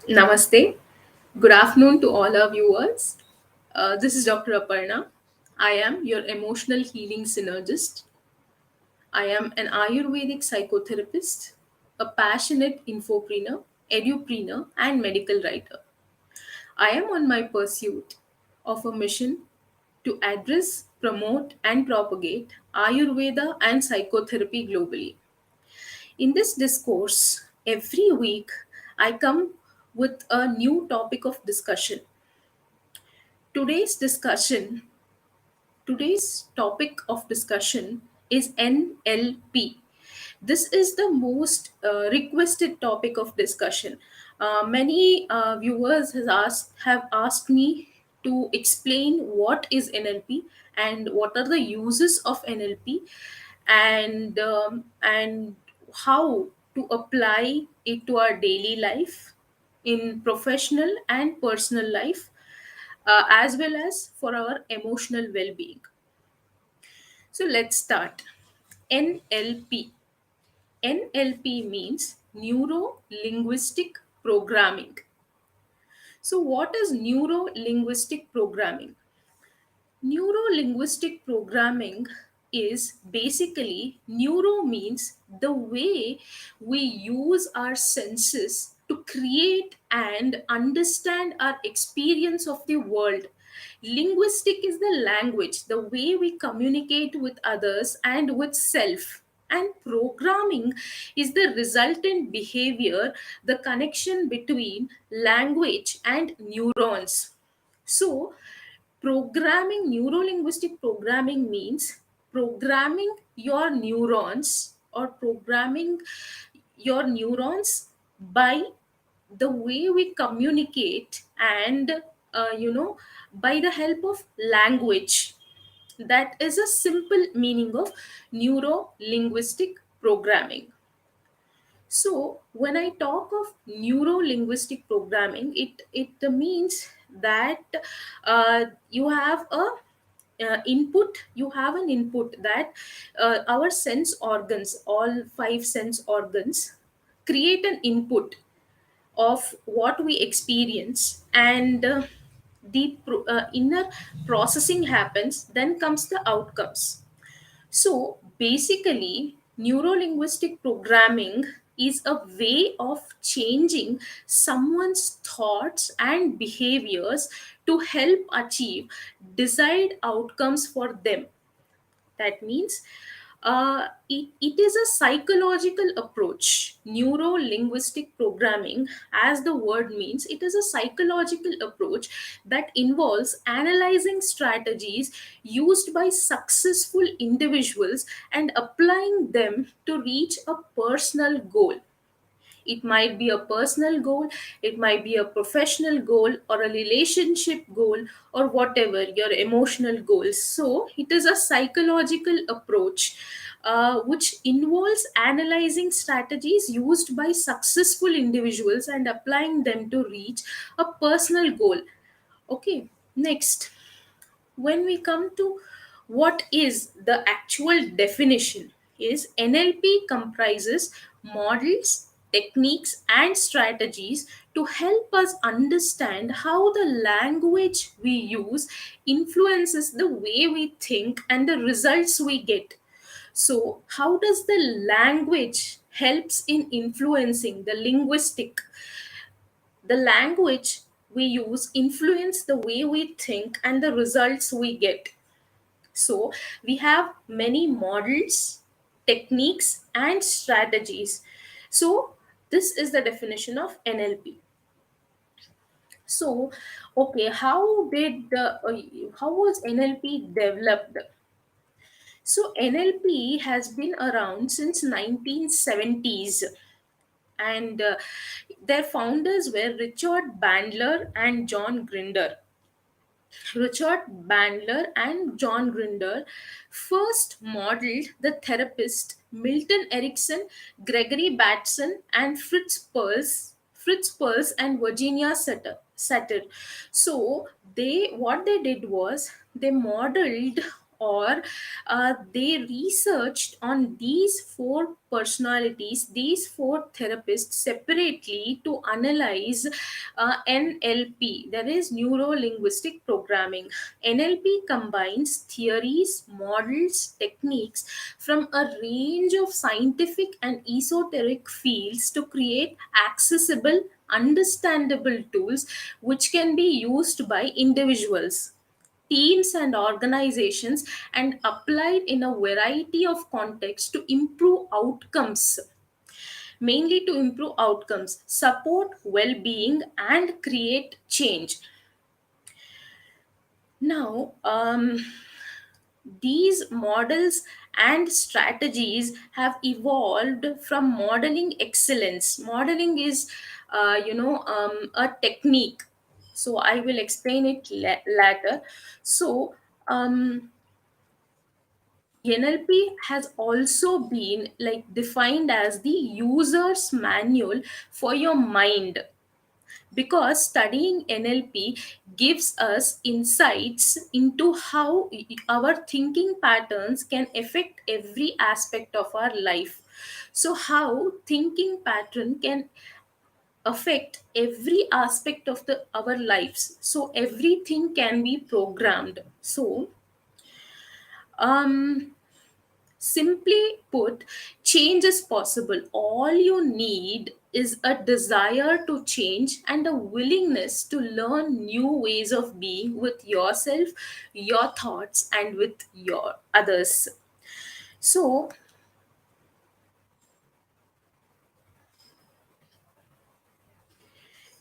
Namaste. Good afternoon to all our viewers. This is Dr. Aparna. I am your emotional healing synergist. I am an Ayurvedic psychotherapist, a passionate infopreneur, edupreneur, and medical writer. I am on my pursuit of a mission to address, promote, and propagate Ayurveda and psychotherapy globally. In this discourse, every week I come with a new topic of discussion. Today's discussion, today's topic of discussion is NLP. This is the most requested topic of discussion. Many viewers have asked me to explain what is NLP and what are the uses of NLP, and how to apply it to our daily life in professional and personal life, as well as for our emotional well-being. So let's start. NLP. NLP means Neuro Linguistic Programming. So, what is Neuro Linguistic Programming? Neuro linguistic programming is basically, neuro means the way we use our senses to create and understand our experience of the world. Linguistic is the language, the way we communicate with others and with self. And programming is the resultant behavior, the connection between language and neurons. So, programming, neuro-linguistic programming means programming your neurons, or programming your neurons by the way we communicate, and by the help of language. That is a simple meaning of neuro-linguistic programming. So, when I talk of neuro linguistic programming, it means that you have an input that our sense organs, all five sense organs, create an input of what we experience, and the inner processing happens, then comes the outcomes. So basically, neurolinguistic programming is a way of changing someone's thoughts and behaviors to help achieve desired outcomes for them. That means it is a psychological approach. Neuro linguistic programming, as the word means, it is a psychological approach that involves analyzing strategies used by successful individuals and applying them to reach a personal goal. It might be a personal goal, it might be a professional goal, or a relationship goal, or whatever your emotional goals. So, it is a psychological approach which involves analyzing strategies used by successful individuals and applying them to reach a personal goal. Okay, next, when we come to what is the actual definition, is NLP comprises models, techniques, and strategies to help us understand how the language we use influences the way we think and the results we get. So how does the language helps in influencing the linguistic? The language we use influence the way we think and the results we get. So we have many models, techniques, and strategies. So this is the definition of NLP. So, okay, how was NLP developed? So NLP has been around since 1970s, and their founders were Richard Bandler and John Grinder. Richard Bandler and John Grinder first modeled the therapist Milton Erickson, Gregory Batson, and Fritz Perls and Virginia Satter. So they what they did was they modeled or they researched on these four personalities, these four therapists separately to analyze NLP, that is Neuro Linguistic Programming. NLP combines theories, models, techniques from a range of scientific and esoteric fields to create accessible, understandable tools which can be used by individuals, teams, and organizations, and applied in a variety of contexts to improve outcomes, mainly to improve outcomes, support well-being, and create change. Now, these models and strategies have evolved from modeling excellence. Modeling is, a technique. So I will explain it later. So, NLP has also been like defined as the user's manual for your mind, because studying NLP gives us insights into how our thinking patterns can affect every aspect of our life. So, how thinking pattern can affect every aspect of our lives. So, everything can be programmed. So, um, simply put, change is possible. All you need is a desire to change and a willingness to learn new ways of being with yourself, your thoughts, and with your others. So,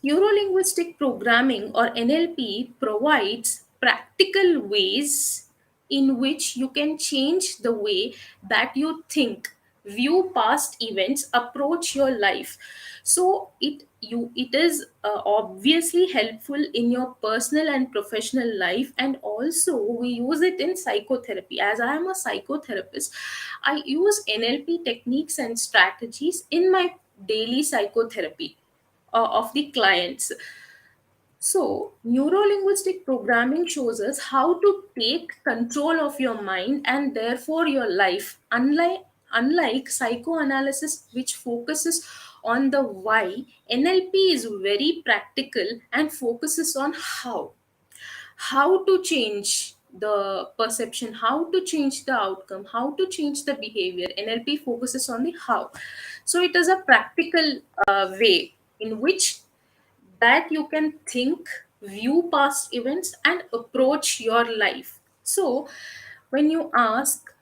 Neurolinguistic programming or NLP provides practical ways in which you can change the way that you think, view past events, approach your life. So it is obviously helpful in your personal and professional life, and also we use it in psychotherapy. As I am a psychotherapist, I use NLP techniques and strategies in my daily psychotherapy of the clients. So, neurolinguistic programming shows us how to take control of your mind and therefore your life. Unlike psychoanalysis, which focuses on the why, NLP is very practical and focuses on how to change the perception, how to change the outcome, how to change the behavior. NLP focuses on the how. So it is a practical way in which that you can think, view past events, and approach your life. So when you ask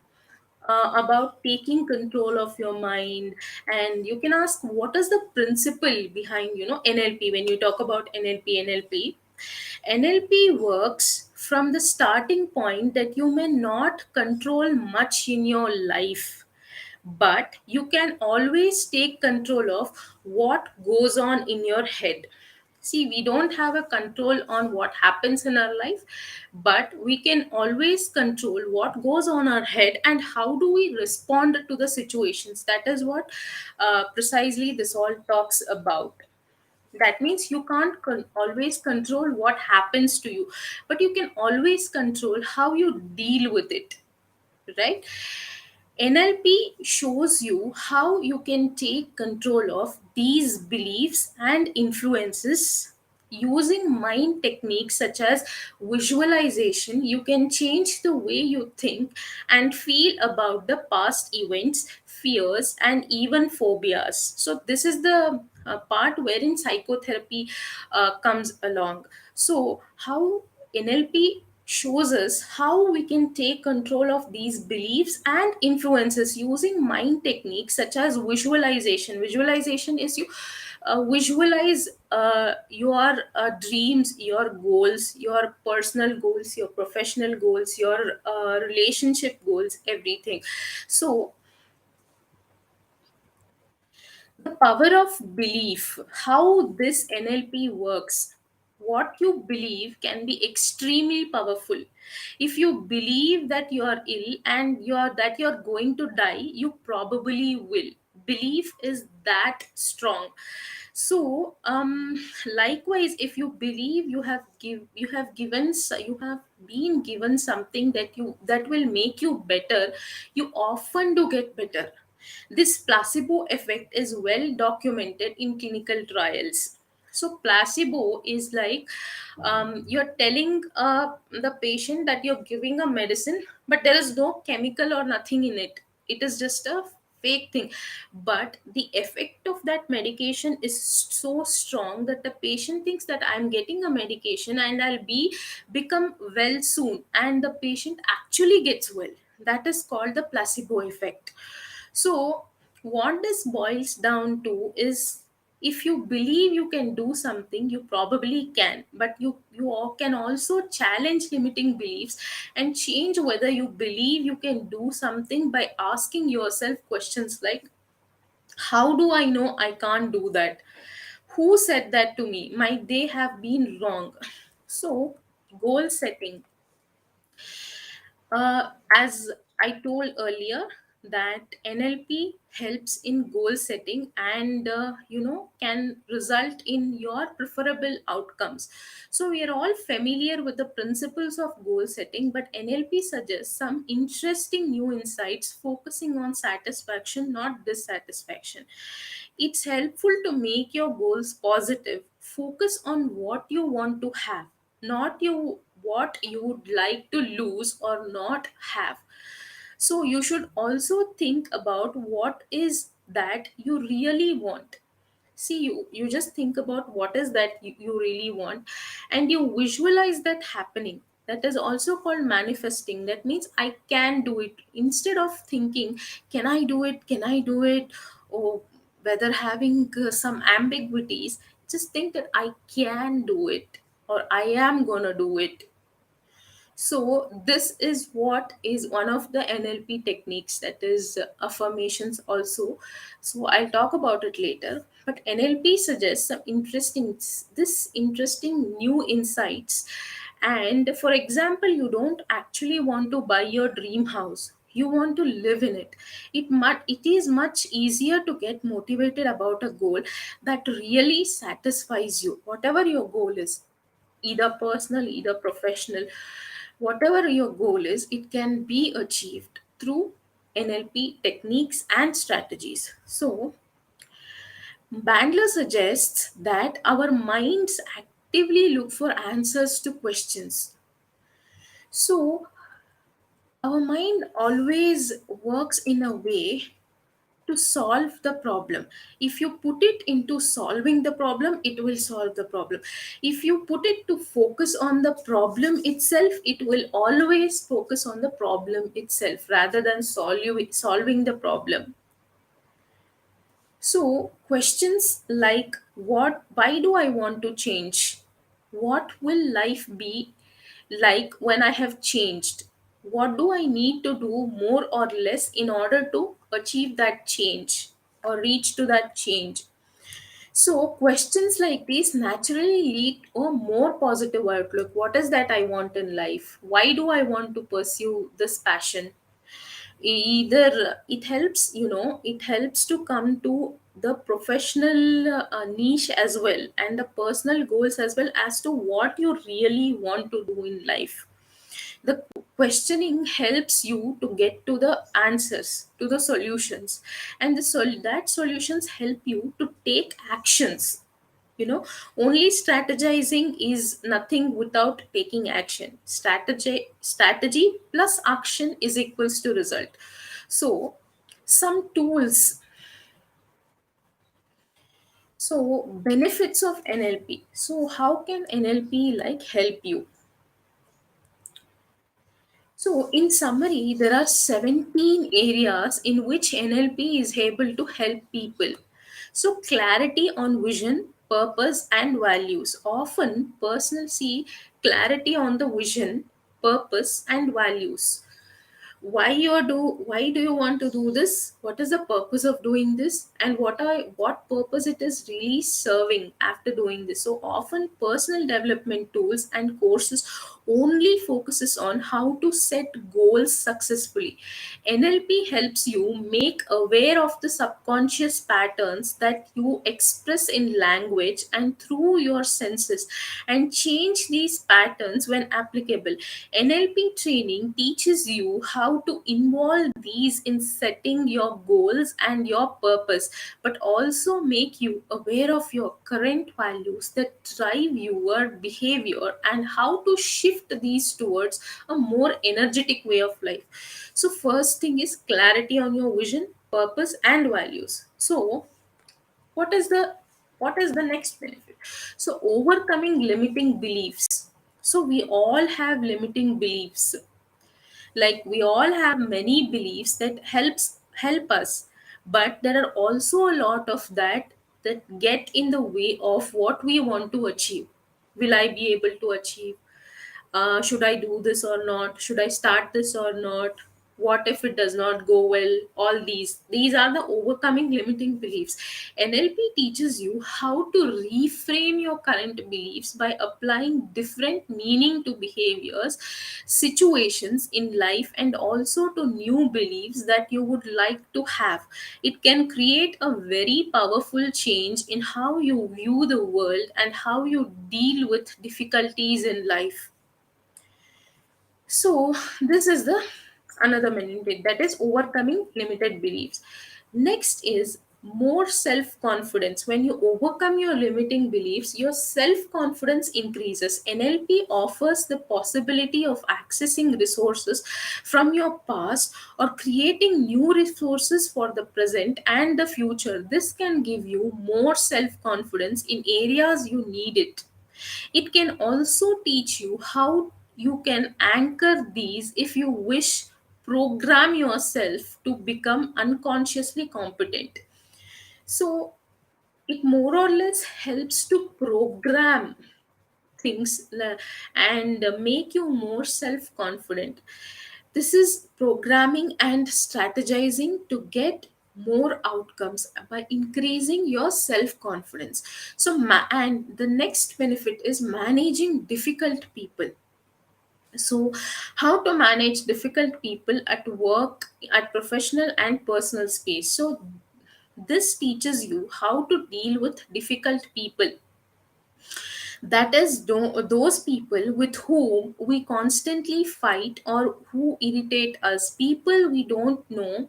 about taking control of your mind, and you can ask what is the principle behind NLP. When you talk about NLP works from the starting point that you may not control much in your life, but you can always take control of what goes on in your head. See, we don't have a control on what happens in our life, but we can always control what goes on our head and how do we respond to the situations. That is what precisely this all talks about. That means you can't always control what happens to you, but you can always control how you deal with it, right? NLP shows you how you can take control of these beliefs and influences using mind techniques such as visualization. You can change the way you think and feel about the past events, fears, and even phobias. So, this is the part wherein psychotherapy comes along. So, how NLP shows us how we can take control of these beliefs and influences using mind techniques such as visualization. Visualization is you visualize your dreams, your goals, your personal goals, your professional goals, your relationship goals, everything. So the power of belief, how this NLP works. What you believe can be extremely powerful. If you believe that you are ill and you're going to die, you probably will. belief is that strong. So likewise, if you believe you have been given something that will make you better, you often do get better. This placebo effect is well documented in clinical trials. So placebo is like, you're telling the patient that you're giving a medicine, but there is no chemical or nothing in it. It is just a fake thing. But the effect of that medication is so strong that the patient thinks that I'm getting a medication and I'll be become well soon, and the patient actually gets well. That is called the placebo effect. So, what this boils down to is, if you believe you can do something, you probably can, but can also challenge limiting beliefs and change whether you believe you can do something by asking yourself questions like, how do I know I can't do that? Who said that to me? Might they have been wrong? So, goal setting, as I told earlier, that NLP helps in goal setting and can result in your preferable outcomes. So we are all familiar with the principles of goal setting, but NLP suggests some interesting new insights focusing on satisfaction, not dissatisfaction. It's helpful to make your goals positive. Focus on what you want to have, not what you would like to lose or not have. So you should also think about what is that you really want. See, you just think about what is that you really want, and you visualize that happening. That is also called manifesting. That means I can do it, instead of thinking, can I do it, can I do it, or whether having some ambiguities. Just think that I can do it, or I am gonna do it. So this is what is one of the NLP techniques, that is affirmations also. So I'll talk about it later. But NLP suggests some interesting new insights. And for example, you don't actually want to buy your dream house. You want to live in it. It is much easier to get motivated about a goal that really satisfies you, whatever your goal is, either personal, either professional. Whatever your goal is, it can be achieved through NLP techniques and strategies. So, Bandler suggests that our minds actively look for answers to questions. So, our mind always works in a way to solve the problem. If you put it into solving the problem, it will solve the problem. If you put it to focus on the problem itself, it will always focus on the problem itself rather than solving the problem. So questions like, why do I want to change? What will life be like when I have changed? What do I need to do more or less in order to achieve that change or reach to that change? So questions like these naturally lead to a more positive outlook. What is that I want in life? Why do I want to pursue this passion? Either it helps to come to the professional niche as well, and the personal goals as well, as to what you really want to do in life. The questioning helps you to get to the answers, to the solutions, and that solutions help you to take actions. Only strategizing is nothing without taking action. Strategy plus action is equals to result. So some tools. So benefits of NLP. So how can NLP like help you? So, in summary, there are 17 areas in which NLP is able to help people. So, clarity on vision, purpose, and values. Often, personal see clarity on the vision, purpose, and values. Why do you want to do this? What is the purpose of doing this? And what purpose it is really serving after doing this? So often personal development tools and courses only focuses on how to set goals successfully. NLP helps you make aware of the subconscious patterns that you express in language and through your senses, and change these patterns when applicable. NLP training teaches you how to involve these in setting your goals and your purpose, but also make you aware of your current values that drive your behavior and how to shift these towards a more energetic way of life. So, first thing is clarity on your vision, purpose, and values. So, what is the next benefit? So, overcoming limiting beliefs. So, we all have limiting beliefs, like we all have many beliefs that help us, but there are also a lot of that get in the way of what we want to achieve. Will I be able to achieve? Should I do this or not? Should I start this or not? What if it does not go well? All these are the overcoming limiting beliefs. NLP teaches you how to reframe your current beliefs by applying different meaning to behaviors, situations in life, and also to new beliefs that you would like to have. It can create a very powerful change in how you view the world and how you deal with difficulties in life. So this is the another benefit, that is overcoming limited beliefs. Next is more self-confidence. When you overcome your limiting beliefs, your self-confidence increases. NLP offers the possibility of accessing resources from your past or creating new resources for the present and the future. This can give you more self-confidence in areas you need it. It can also teach you how you can anchor these if you wish, program yourself to become unconsciously competent. So it more or less helps to program and make you more self confident. This is programming and strategizing to get more outcomes by increasing your self confidence. So and the next benefit is managing difficult people. So how to manage difficult people at work, at professional and personal space. So this teaches you how to deal with difficult people, that is those people with whom we constantly fight or who irritate us, people we don't know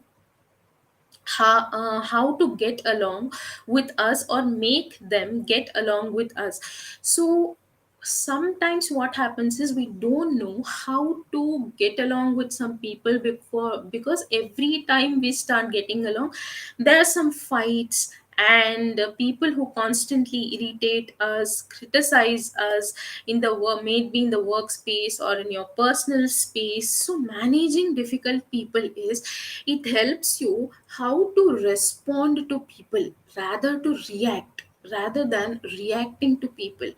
how to get along with us or make them get along with us. So sometimes what happens is we don't know how to get along with some people before, because every time we start getting along, there are some fights, and people who constantly irritate us, criticize us in the work, maybe in the workspace or in your personal space. So managing difficult people is, it helps you how to respond to people rather to react, rather than reacting to people.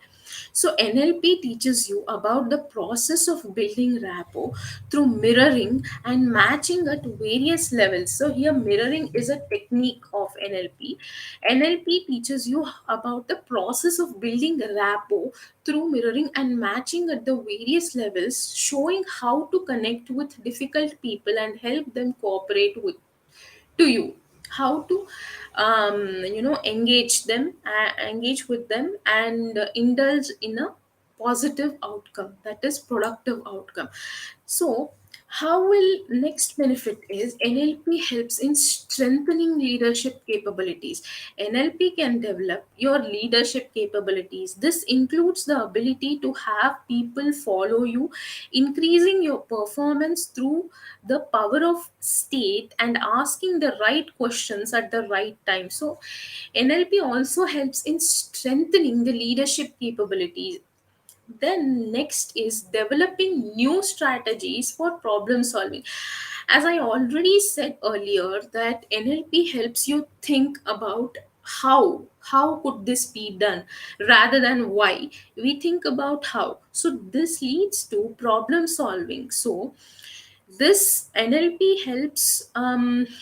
So NLP teaches you about the process of building rapport through mirroring and matching at various levels. So here mirroring is a technique of NLP. NLP teaches you about the process of building rapport through mirroring and matching at the various levels, showing how to connect with difficult people and help them cooperate with to you, how to engage with them and indulge in a positive outcome, that is productive outcome. So how will next benefit is NLP helps in strengthening leadership capabilities. NLP can develop your leadership capabilities. This includes the ability to have people follow you, increasing your performance through the power of state and asking the right questions at the right time. So NLP also helps in strengthening the leadership capabilities. Then next is developing new strategies for problem solving. As I already said earlier, that NLP helps you think about how could this be done rather than why. We think about how, so this leads to problem solving. So this NLP helps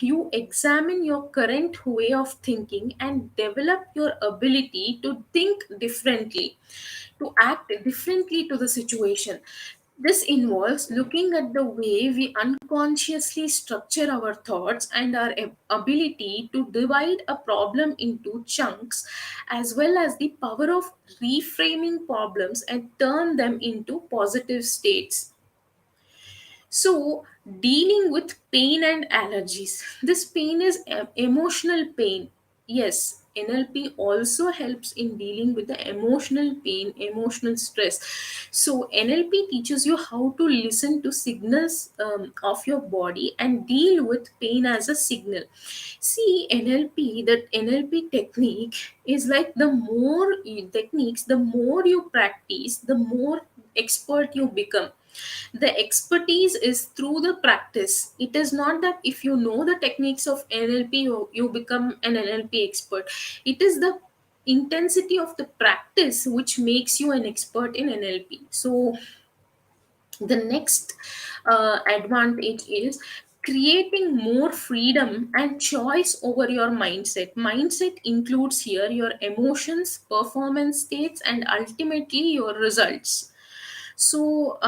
you examine your current way of thinking and develop your ability to think differently, to act differently to the situation. This involves looking at the way we unconsciously structure our thoughts and our ability to divide a problem into chunks, as well as the power of reframing problems and turn them into positive states. So, dealing with pain and allergies. This pain is emotional pain. Yes, NLP also helps in dealing with the emotional pain, emotional stress. So, NLP teaches you how to listen to signals of your body and deal with pain as a signal. See, that NLP technique is like the more you practice, the more expert you become. The expertise is through the practice. It is not that if you know the techniques of NLP, you become an NLP expert. It is the intensity of the practice which makes you an expert in NLP. So the next advantage is creating more freedom and choice over your mindset includes here your emotions, performance states, and ultimately your results. So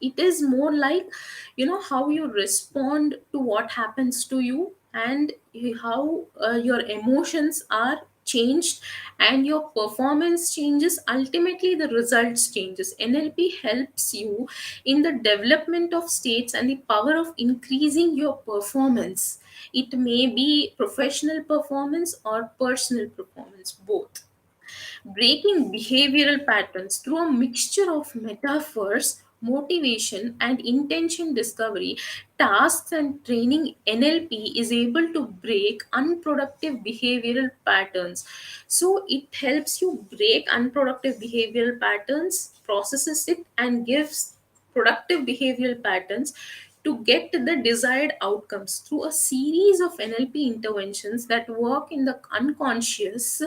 it is more like, how you respond to what happens to you, and how your emotions are changed and your performance changes, ultimately the results changes. NLP helps you in the development of states and the power of increasing your performance. It may be professional performance or personal performance, both. Breaking behavioral patterns through a mixture of metaphors, motivation, and intention discovery, tasks, and training. NLP is able to break unproductive behavioral patterns. So it helps you break unproductive behavioral patterns, processes it, and gives productive behavioral patterns to get the desired outcomes through a series of NLP interventions that work in the unconscious.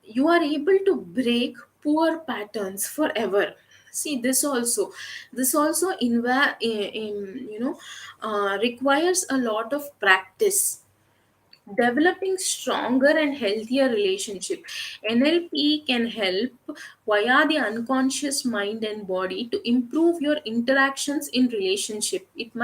You are able to break poor patterns forever. See, this also requires a lot of practice. Developing stronger and healthier relationship. NLP can help via the unconscious mind and body to improve your interactions in relationship. It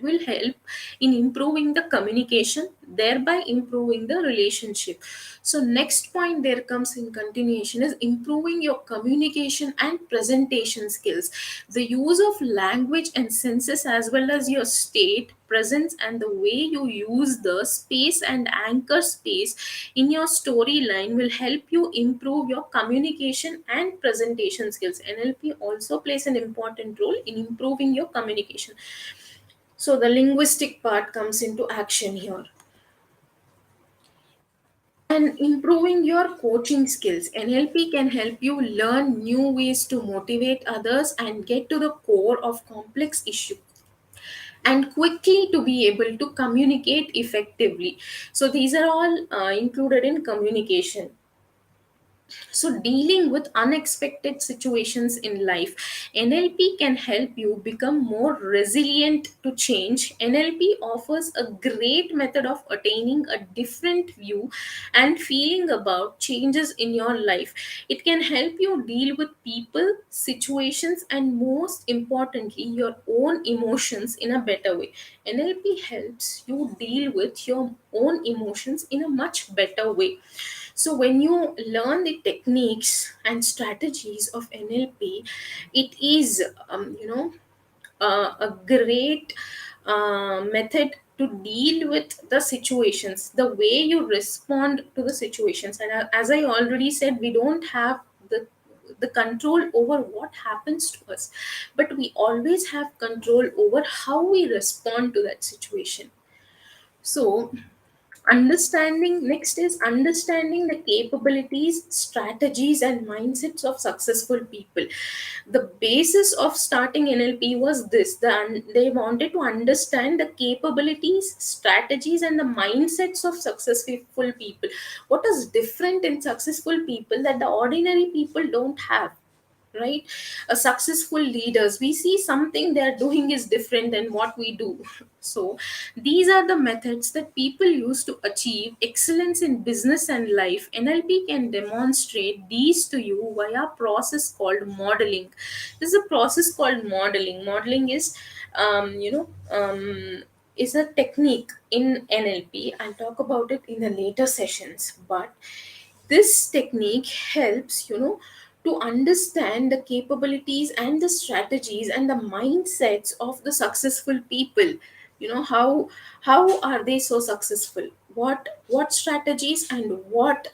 will help in improving the communication, thereby improving the relationship. So next point there comes in continuation is improving your communication and presentation skills. The use of language and senses, as well as your state presence and the way you use the space and anchor space in your storyline, will help you improve your communication and presentation skills. NLP also plays an important role in improving your communication. So the linguistic part comes into action here. And improving your coaching skills. NLP can help you learn new ways to motivate others and get to the core of complex issues, and quickly to be able to communicate effectively. So these are all included in communication. So, dealing with unexpected situations in life, NLP can help you become more resilient to change. NLP offers a great method of attaining a different view and feeling about changes in your life. It can help you deal with people, situations, and most importantly, your own emotions in a better way. NLP helps you deal with your own emotions in a much better way. So when you learn the techniques and strategies of NLP, it is a great method to deal with the situations, the way you respond to the situations. And as I already said, we don't have the control over what happens to us, but we always have control over how we respond to that situation. So understanding the capabilities, strategies, and mindsets of successful people. The basis of starting NLP was this: they wanted to understand the capabilities, strategies, and the mindsets of successful people. What is different in successful people that the ordinary people don't have, right? Successful leaders, we see something they're doing is different than what we do. So these are the methods that people use to achieve excellence in business and life. NLP can demonstrate these to you via process called modeling. This is a process called modeling. Modeling is is a technique in NLP. I'll talk about it in the later sessions, but this technique helps, to understand the capabilities and the strategies and the mindsets of the successful people. How are they so successful, what strategies and what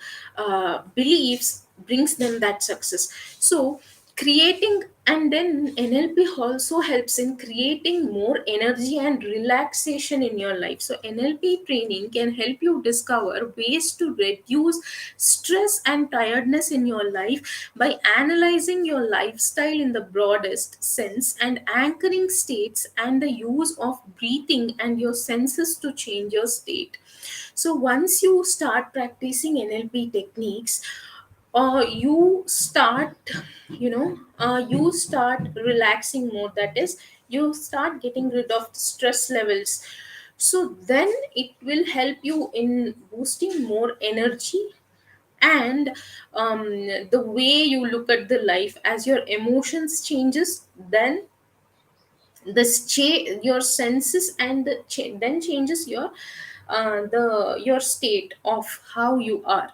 beliefs brings them that success. So creating, and then NLP also helps in creating more energy and relaxation in your life. So NLP training can help you discover ways to reduce stress and tiredness in your life by analyzing your lifestyle in the broadest sense and anchoring states and the use of breathing and your senses to change your state. So once you start practicing NLP techniques, you start relaxing more. That is, you start getting rid of stress levels. So then it will help you in boosting more energy, and the way you look at the life as your emotions changes, then your senses and then changes your state of how you are.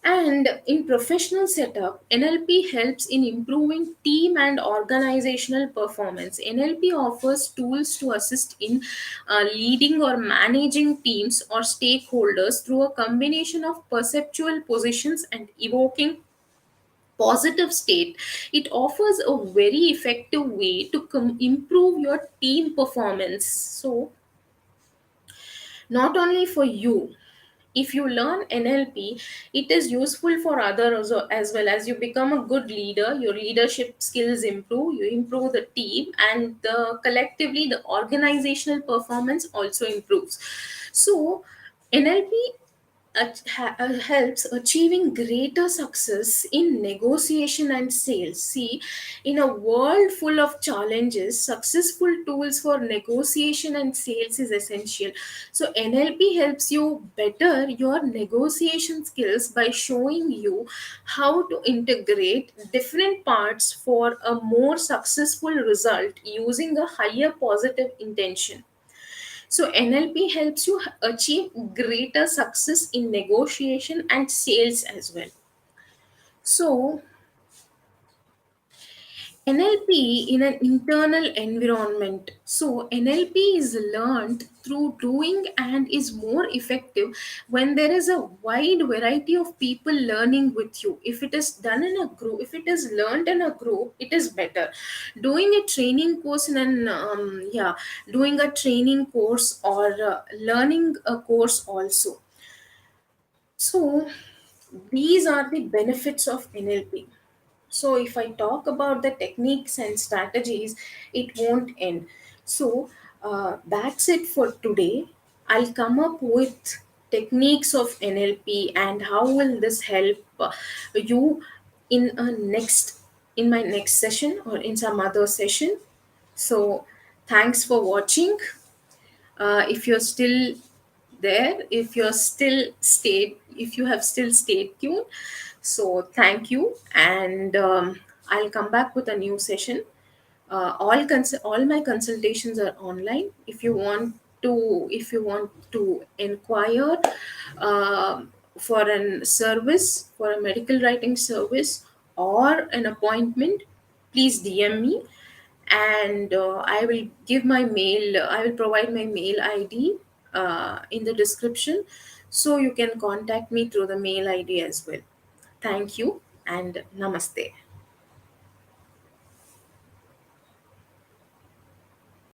And in professional setup, NLP helps in improving team and organizational performance. NLP offers tools to assist in leading or managing teams or stakeholders through a combination of perceptual positions and evoking positive state. It offers a very effective way to improve your team performance. So not only for you, if you learn NLP, it is useful for others as well. As you become a good leader, your leadership skills improve, you improve the team, and collectively the organizational performance also improves. So NLP helps achieving greater success in negotiation and sales. See, in a world full of challenges, successful tools for negotiation and sales is essential. So NLP helps you better your negotiation skills by showing you how to integrate different parts for a more successful result using a higher positive intention. So NLP helps you achieve greater success in negotiation and sales as well. So NLP in an internal environment. So NLP is learned through doing and is more effective when there is a wide variety of people learning with you. If it is done in a group, if it is learned in a group, it is better. Doing a training course in an doing a training course or learning a course also. So these are the benefits of NLP. So if I talk about the techniques and strategies, it won't end. So that's it for today. I'll come up with techniques of NLP and how will this help you in a next in my next session or in some other session. So thanks for watching. If you're still there, if you have still stayed tuned, so thank you. And I'll come back with a new session. All my consultations are online. If you want to inquire for for a medical writing service or an appointment, please DM me, and I will provide my mail ID in the description, so you can contact me through the mail ID as well. Thank you and namaste.